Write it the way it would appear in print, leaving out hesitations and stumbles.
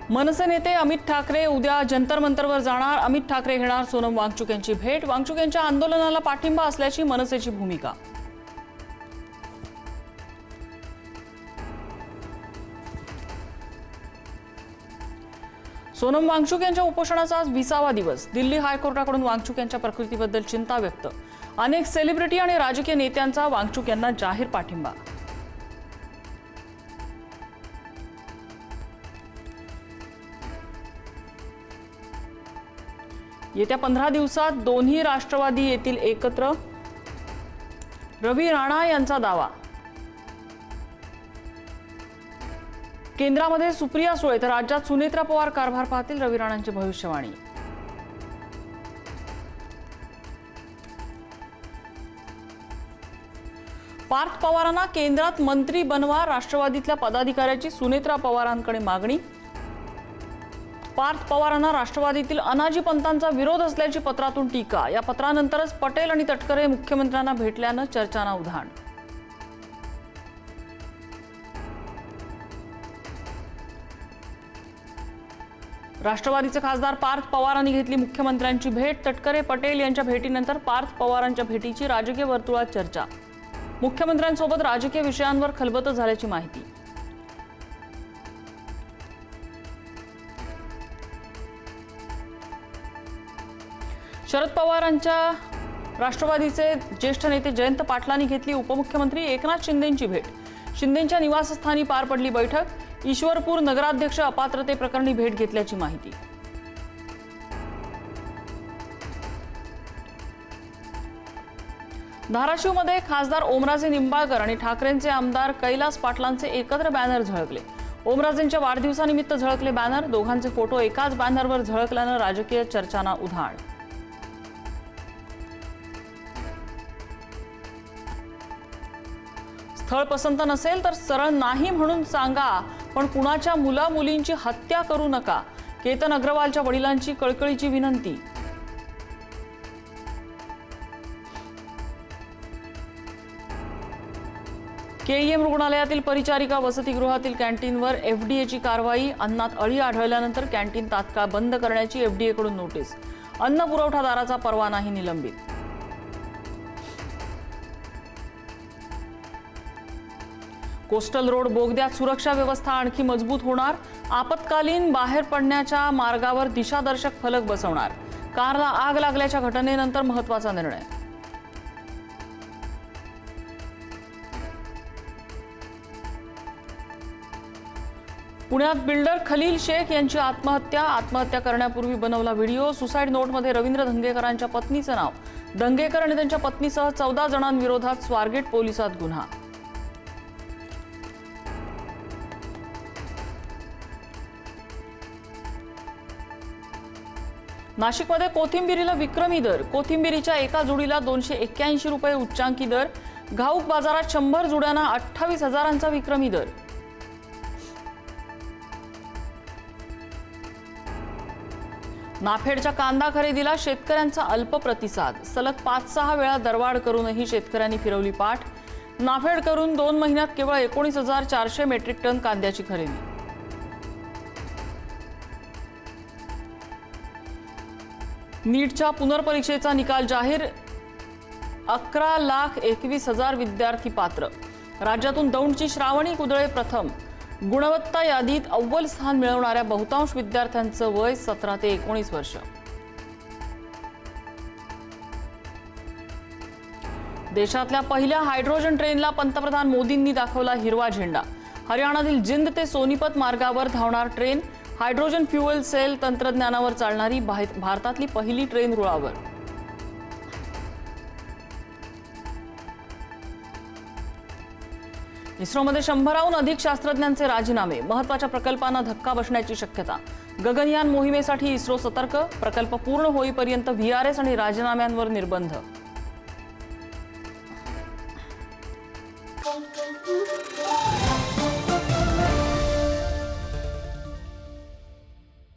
मनसे नेते अमित ठाकरे उद्या जंतर मंतरवर जाणार। अमित ठाकरे घेणार सोनम वांगचुक यांची भेट। वांगचुक यांच्या आंदोलनाला पाठिंबा असल्याची मनसेची भूमिका। सोनम वांगचुक यांच्या उपोषणाचा आज 20वा दिवस। दिल्ली हायकोर्टाकडून वांगचुक यांच्या प्रकृतीबद्दल चिंता व्यक्त। अनेक सेलिब्रिटी आणि राजकीय नेत्यांचा वांगचुक यांना जाहीर पाठिंबा। येत्या 15 दिवसात दोन्ही राष्ट्रवादी येतील एकत्र, रवी राणा यांचा दावा। केंद्रामध्ये सुप्रिया सुळे तर राज्यात सुनेत्रा पवार कारभार पाहतील, रवी राणांची भविष्यवाणी। पार्थ पवारांना केंद्रात मंत्री बनवा, राष्ट्रवादीतल्या पदाधिकाऱ्याची सुनेत्रा पवारांकडे मागणी। पार्थ पवारांना राष्ट्रवादीतील अनाजी पंतांचा विरोध असल्याची पत्रातून टीका। या पत्रानंतरच पटेल आणि तटकरे मुख्यमंत्र्यांना भेटल्यानं चर्चांना उधाण। राष्ट्रवादीचे खासदार पार्थ पवारांनी घेतली मुख्यमंत्र्यांची भेट। तटकरे पटेल यांच्या भेटीनंतर पार्थ पवारांच्या भेटीची राजकीय वर्तुळात चर्चा। मुख्यमंत्र्यांसोबत राजकीय विषयांवर खलबत झाल्याची माहिती। शरद पवारांच्या राष्ट्रवादीचे ज्येष्ठ नेते जयंत पाटलांनी घेतली उपमुख्यमंत्री एकनाथ शिंदेंची भेट। शिंदेंच्या निवासस्थानी पार पडली बैठक। ईश्वरपूर नगराध्यक्ष अपात्रते प्रकरणी भेट घेतल्याची माहिती। धाराशिवमध्ये खासदार ओमराजे निंबाळकर आणि ठाकरेंचे आमदार कैलास पाटलांचे एकत्र बॅनर झळकले। ओमराजेंच्या वाढदिवसानिमित्त झळकले बॅनर। दोघांचे फोटो एकाच बॅनरवर झळकल्यानं राजकीय चर्चांना उधाण। स्थळ पसंत नसेल तर सरळ नाही म्हणून सांगा, पण कुणाच्या मुला मुलींची हत्या करू नका। केतन अग्रवालच्या वडिलांची कळकळीची विनंती। केईएम रुग्णालयातील परिचारिका वसतिगृहातील कॅन्टीनवर एफडीएची कारवाई। अन्नात अळी आढळल्यानंतर कॅन्टीन तात्काळ बंद करण्याची एफडीएकडून नोटीस। अन्न पुरवठादाराचा परवानाही निलंबित। कोस्टल रोड बोगद्यात सुरक्षा व्यवस्था आणखी मजबूत होणार। आपत्कालीन बाहेर पडण्याच्या मार्गावर दिशादर्शक फलक बसवणार। कारला आग लागल्याच्या घटनेनंतर महत्त्वाचा निर्णय। पुण्यात बिल्डर खलील शेख यांची आत्महत्या करण्यापूर्वी बनवला व्हिडिओ। सुसाईड नोटमध्ये रवींद्र धंगेकरांच्या पत्नीचं नाव। धंगेकर आणि त्यांच्या पत्नीसह 14 जणांविरोधात स्वारगेट पोलिसात गुन्हा। नाशिकमध्ये कोथिंबिरीला विक्रमी दर। कोथिंबिरीच्या एका जुडीला 281 रुपये उच्चांकी दर। घाऊक बाजारात 100 जुड्यांना 28,000चा विक्रमी दर। नाफेडच्या कांदा खरेदीला शेतकऱ्यांचा अल्प प्रतिसाद। सलग 5-6 वेळा दरवाढ करूनही शेतकऱ्यांनी फिरवली पाठ। नाफेड करून 2 महिन्यात केवळ 19,400 मेट्रिक टन कांद्याची खरेदी। नीटच्या पुनर्परीक्षेचा निकाल जाहीर। 11,21,000 विद्यार्थी पात्र। राज्यातून दौंडची श्रावणी कुदळे प्रथम। गुणवत्ता यादीत अव्वल स्थान मिळवणाऱ्या बहुतांश विद्यार्थ्यांचं वय 17 ते 19 वर्ष। देशातल्या पहिल्या हायड्रोजन ट्रेनला पंतप्रधान मोदींनी दाखवला हिरवा झेंडा। हरियाणातील जिंद ते सोनीपत मार्गावर धावणार ट्रेन। हायड्रोजन फ्युएल सेल तंत्रज्ञानावर चालणारी भारतातली पहिली ट्रेन रुळावर। इस्रोमध्ये 100हून अधिक शास्त्रज्ञांचे राजीनामे। महत्त्वाच्या प्रकल्पांना धक्का बसण्याची शक्यता। गगनयान मोहिमेसाठी इस्रो सतर्क। प्रकल्प पूर्ण होईपर्यंत व्हीआरएस आणि राजीनाम्यांवर निर्बंध।